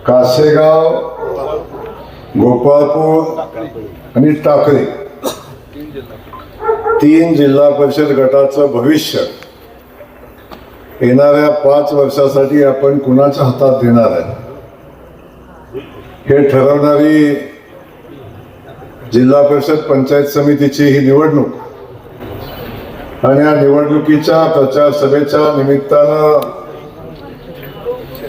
कासेगाव, गोपाळपूर आणि टाकळी 3 जिल्हा परिषद गटाचं भविष्य येणाऱ्या 5 वर्षासाठी आपण कुणाच्या हातात देणार आहे हे ठरवणारी जिल्हा परिषद पंचायत समितीची ही निवडणूक आणि या निवडणुकीच्या प्रचार सभेच्या निमित्तानं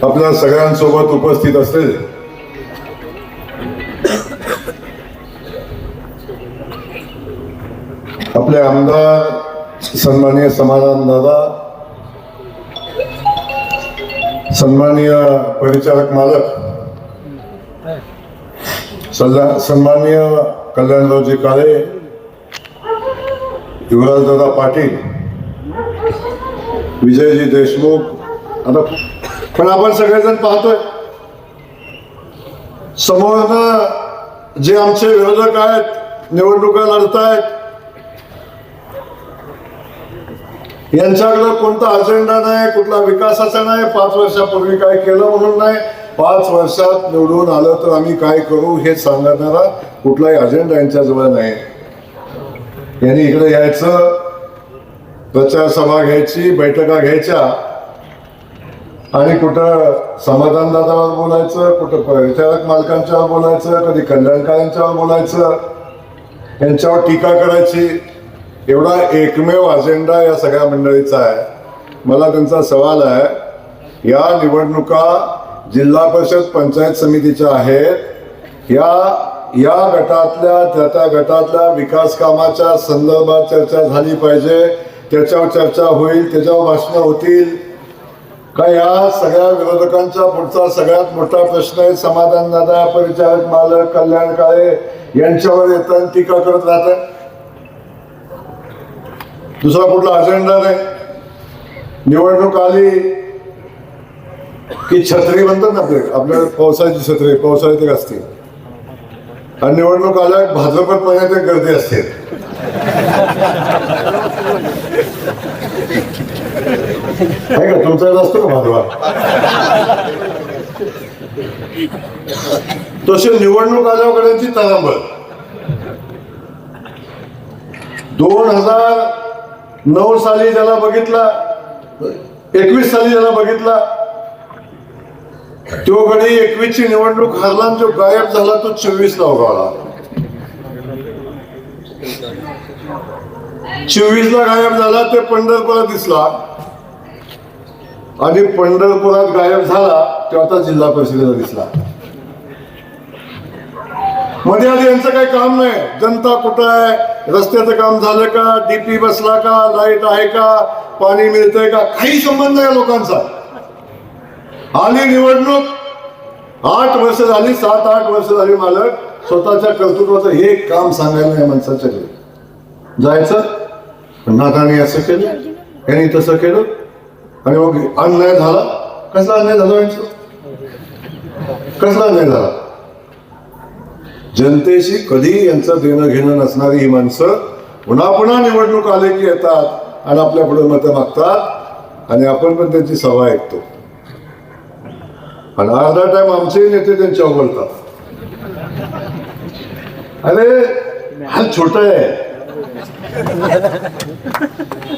आपल्या सगळ्यांसोबत उपस्थित असलेले आपले आमदार सन्माननीय समाधान दादा, सन्माननीय परिचारक मालक, सन्माननीय कल्याणरावजी काळे, युवराजदादा पाटील, विजयजी देशमुख, आता पण आपण सगळेजण पाहतोय समोरनं जे आमचे विरोधक आहेत, निवडणुका लढतायत, यांच्याकडे कोणता अजेंडा नाही, कुठला विकासाचा नाही, 5 वर्षापूर्वी काय केलं म्हणून नाही, 5 वर्षात निवडून आलं तर आम्ही काय करू हे सांगणारा कुठलाही अजेंडा यांच्याजवळ नाही. यांनी इकडे यायचं, प्रचार सभा घ्यायची, बैठका घ्यायच्या आणि कुठं समाधान दादावर बोलायचं, कुठं परिचारक मालकांच्यावर बोलायचं, कधी कल्याणकारांच्यावर बोलायचं, यांच्यावर टीका करायची. एवढा एकमेव अजेंडा या सगळ्या मंडळीचा आहे. मला त्यांचा सवाल आहे, या निवडणुका जिल्हा परिषद पंचायत समितीच्या आहेत, या गटातल्या त्या गटातल्या विकास कामाच्या संदर्भात चर्चा झाली पाहिजे, त्याच्यावर चर्चा होईल, त्याच्यावर भाषणं होतील का? या सगळ्या विरोधकांचा पुढचा सगळ्यात मोठा प्रश्न आहे, समाधान दादा, परिचारक मालक, कल्याण काळे यांच्यावर येतात, टीका करत राहतात. दुसरा कुठला अजेंडा नाही. निवडणूक आली की छत्री म्हणतात ना, आपल्या पावसाची छत्री पावसाळ्यात असते, आणि निवडणूक आल्या भाजपत महिन्यात एक गर्दी असते. आहे का तुमचा असतो का भाजपा? तसे निवडणूक आल्याकडे तारांबळ. 2009 साली ज्याला बघितला, 21 साली ज्याला बघितला, तो गडी 21 ची निवडणूक हरला, जो गायब झाला तो 24 ला उगावला. 24 ला गायब झाला, ते पंढरपुरात दिसला, आणि पंढरपुरात गायब झाला तेव्हा आता जिल्हा परिषदेला दिसला. मध्ये आधी यांचं काही काम नाही. जनता कुठं आहे, रस्त्याचं काम झालं का, डीपी बसला का, लाईट आहे का, पाणी मिळतंय का, काही संबंध नाही लोकांचा. आली निवडणूक, 8 वर्ष झाली, 7-8 वर्ष झाली, मालक स्वतःच्या कर्तृत्वाचं हे काम सांगायला या माणसाच्या घरी जायचं. नाताने असं केलं, यांनी तसं केलं, आणि मग अन्याय झाला. कसला अन्याय झाला यांचा? कसला अन्याय झाला? जनतेशी कधी यांचं देणं घेणं नसणारी ही माणसं पुन्हा पुन्हा निवडणूक आले की येतात आणि आपल्या पुढे मतं मागतात, आणि आपण पण त्यांची सभा ऐकतो, आणि अर्धा टाइम आमचे नेते त्यांच्यावर बोलतात. अरे हा छोटा आहे,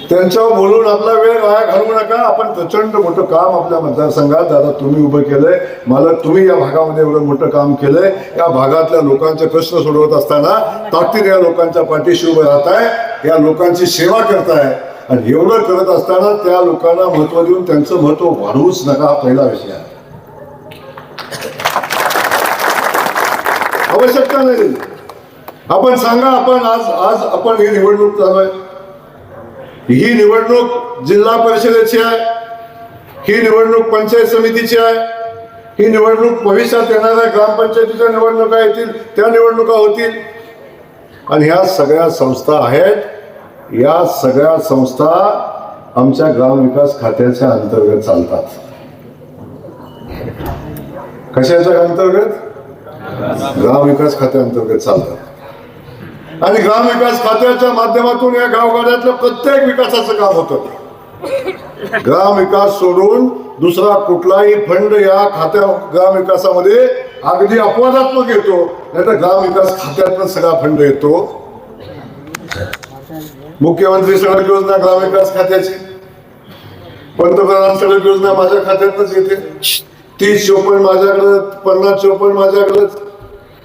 त्यांच्यावर बोलून आपला वेळ वाया घालवू नका. आपण प्रचंड मोठं काम आपल्या मतदारसंघात दादा तुम्ही उभं केलंय, मला तुम्ही या भागामध्ये एवढं मोठं काम केलंय. या भागातल्या लोकांचे प्रश्न सोडवत असताना ताकदीने या लोकांच्या पाठीशी उभं राहताय, या लोकांची सेवा करताय, आणि एवढं करत असताना त्या लोकांना महत्व देऊन त्यांचं महत्व वाढवूच नका, हा पहिला विषय आहे. आवश्यकता नाही. आपण सांगा, आपण आज आपण ही निवडणूक चालू आहे, ही निवडणूक जिल्हा परिषदेची आहे, ही निवडणूक पंचायत समितीची आहे, ही निवडणूक भविष्यात येणाऱ्या ग्रामपंचायतीच्या निवडणुका येतील, त्या निवडणुका होतील, आणि ह्या सगळ्या संस्था आहेत. या सगळ्या संस्था आमच्या ग्रामविकास खात्याच्या अंतर्गत चालतात. कशाच्या अंतर्गत? ग्रामविकास खात्याअंतर्गत चालतात. आणि ग्रामविकास खात्याच्या माध्यमातून या गावगाड्यातलं प्रत्येक विकासाचं काम होतं. ग्रामविकास सोडून दुसरा कुठलाही फंड या खात्या ग्रामविकासामध्ये अगदी अपवादात्मक येतो, नाही तर ग्रामविकास खात्यातून सगळा फंड येतो. मुख्यमंत्री सडक योजना ग्रामविकास खात्याची, पंतप्रधान सडक योजना माझ्या खात्यातच येते. 30-54 माझ्याकडं, 50-54 माझ्याकडंच,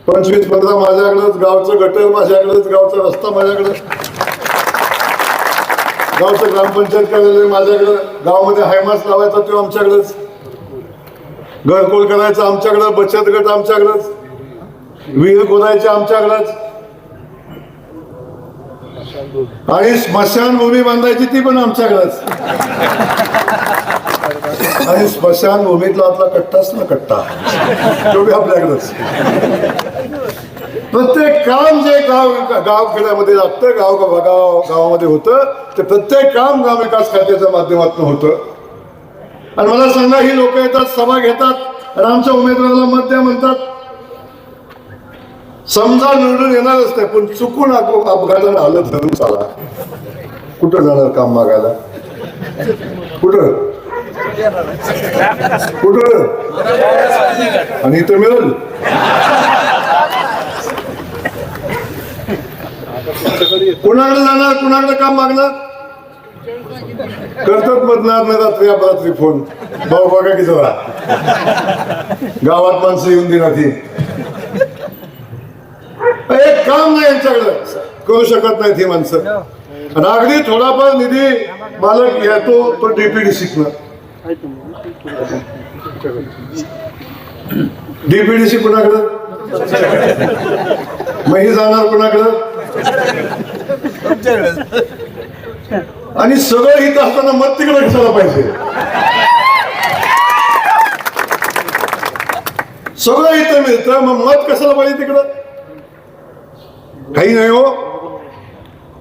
25-15 माझ्याकडंच, गावचं गटर माझ्याकडंच, गावचा रस्ता माझ्याकडं, गावचं ग्रामपंचायत कार्यालय माझ्याकडं, गावामध्ये हायमास लावायचा तो आमच्याकडेच, घरकुल करायचं आमच्याकडं, बचत गट आमच्याकडेच, विहीर खोदायचे आमच्याकडेच, आणि स्मशानभूमी बांधायची ती पण आमच्याकडेच. आणि स्मशानभूमीतला आपला कट्टाच ना कट्टा तो बी आपल्याकडेच. प्रत्येक काम जे गावखेड्यामध्ये लागतं, गावामध्ये होतं, ते प्रत्येक काम ग्रामविकास खात्याच्या माध्यमातून होतं. आणि मला सांगा, ही लोक येतात, सभा घेतात आणि आमच्या उमेदवाराला मत द्या म्हणतात. समजा निवडून येणारच नाही, पण चुकून अपघाताने आलं धरून चाला, कुठं जाणार काम मागायला? कुठं कुठं? आणि इथं मिळेल. कुणाकडे जाणार, कुणाकडे काम मागणार? करतात मधणार ना रात्री अपरात्री फोन, भाऊ बघा की जरा गावात माणसं येऊन देणार. ती एक काम नाही यांच्याकडे, करू शकत नाहीत ही माणसं. आणि अगदी थोडाफार निधी मालक येतो तो डीपीडी शिकणार. डीपीडीसी कुणाकडं, मग ही जाणार कुणाकडं? आणि सगळं इथं असताना मत तिकडे कशाला पाहिजे? सगळं इथं मिळतं, मग मत कशाला पाहिजे तिकडं? काही नाही हो.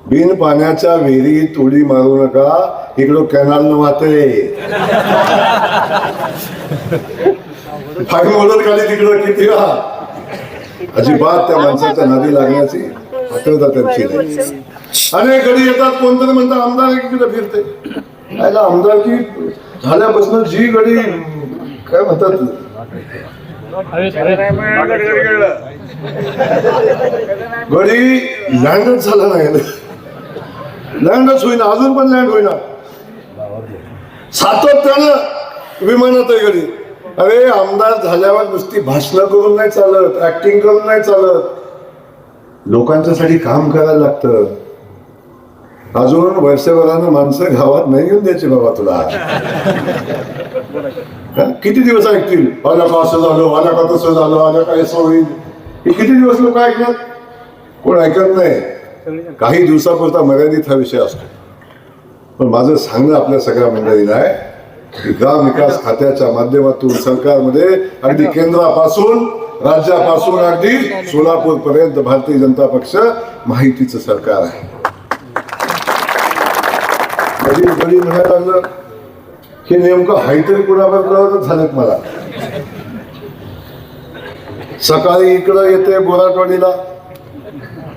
बिन पाण्याच्या विहिरीत उडी मारू नका, इकडं कॅनल न वाहते. फाईन मदत खाली तिकडं किती राहा, अजिबात त्या माणसाच्या नदी लागण्याची पात्रता त्यांची नाही. अनेक घडी येतात, कोणतरी म्हणतात आमदार एकीकडे फिरते. याला आमदार की झाल्यापासून जी घडी काय म्हणतात, घडी लँडच झाला नाही, लँडच होईना, अजून पण लँड होईना. सातत्यानं विमानात आहे घडी. अरे आमदार झाल्यावर नुसती भाषणं करून नाही चालत, ऍक्टिंग करून नाही चालत, लोकांच्यासाठी काम करायला लागतं. अजून वर्षभरानं माणसं गावात नाही येऊन द्यायची बाबा तुला. किती दिवस ऐकतील, आला का असं झालं, आला का तसं झालं, आला का असं होईल, हे किती दिवस लोक ऐकणार? कोण ऐकत नाही. काही दिवसापुरता मर्यादित हा विषय असतो. पण माझं सांगणं आपल्या सगळ्या मंडळीला आहे की ग्रामविकास खात्याच्या माध्यमातून सरकारमध्ये अगदी केंद्रापासून, राज्यापासून अगदी सोलापूर पर्यंत भारतीय जनता पक्ष माहितीचं सरकार आहे. कधी म्हणायला लागलं की नेमकं हायतरी कुणाबरोबर झालेत मला. सकाळी इकडं येते बोराटवाडीला,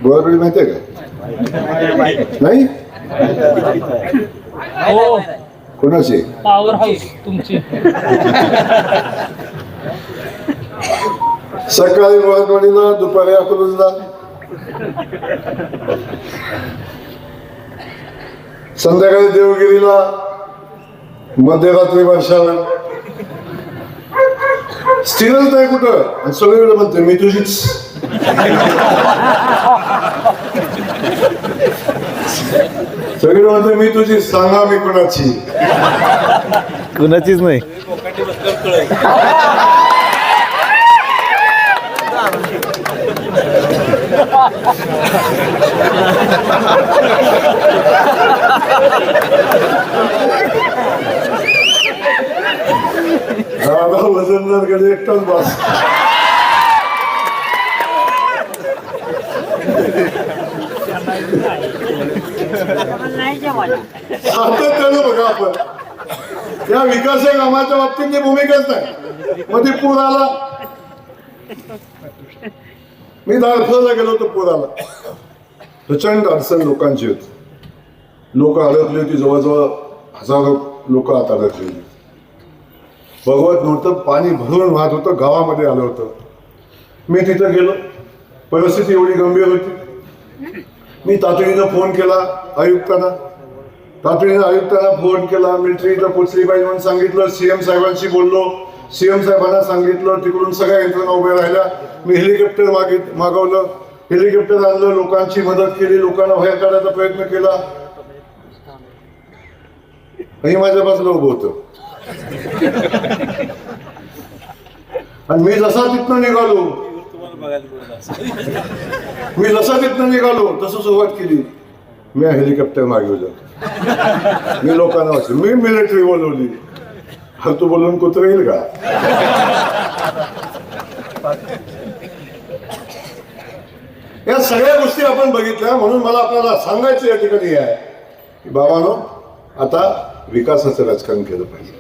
बोराटवाडी माहितीये का? नाही कोणाची? पॉवर हाऊस तुमची. सकाळी बोराटवाडीला, दुपारी अकलूजला, संध्याकाळी देवगिरीला, मध्यरात्री वर्षाला. स्थिरच नाही कुठं, आणि सगळीकडे म्हणते मी तुझीच. सगळीकडे म्हणते मी तुझी, सांगा मी कुणाची? कुणाचीच नाही. दादा वजनदारकडे एकटाच बस. सातत्यानं बघा आपण या विकास कामाच्या बाबतीत भूमिकाच नाही. मध्ये पूर आला, मी दारखोला गेलो होतो, पूर आला, प्रचंड अडचण लोकांची होती. लोक अडकली होती, जवळजवळ हजारो लोक आत अडकली होती. बघवत नव्हतं, पाणी भरून वाहत होतं, गावामध्ये आलं होतं. मी तिथं गेलो, परिस्थिती एवढी गंभीर होती. मी तातडीनं फोन केला आयुक्तांना, फोन केला. मिलिटरी इथं पोचली पाहिजे म्हणून सांगितलं. सीएम साहेबांशी बोललो, सीएम साहेबांना सांगितलं. तिकडून सगळ्या यंत्रणा उभ्या राहिल्या. मी हेलिकॉप्टर मागवलं, हेलिकॉप्टर आणलं, लोकांची मदत केली, लोकांना बाहेर काढायचा प्रयत्न केला. आणि माझ्या बाजूला उभं होतं. आणि मी जसा तिथनं निघालो तसं सुरुवात केली. मी हेलिकॉप्टर मागवलं, मी लोकांना वाचलं, मी मिलिटरी बोलवली. तू बोलून कुत्र येईल का? या सगळ्या गोष्टी आपण बघितल्या. म्हणून मला आपल्याला सांगायचं या ठिकाणी आहे की बाबांनो, आता विकासाचं राजकारण केलं पाहिजे.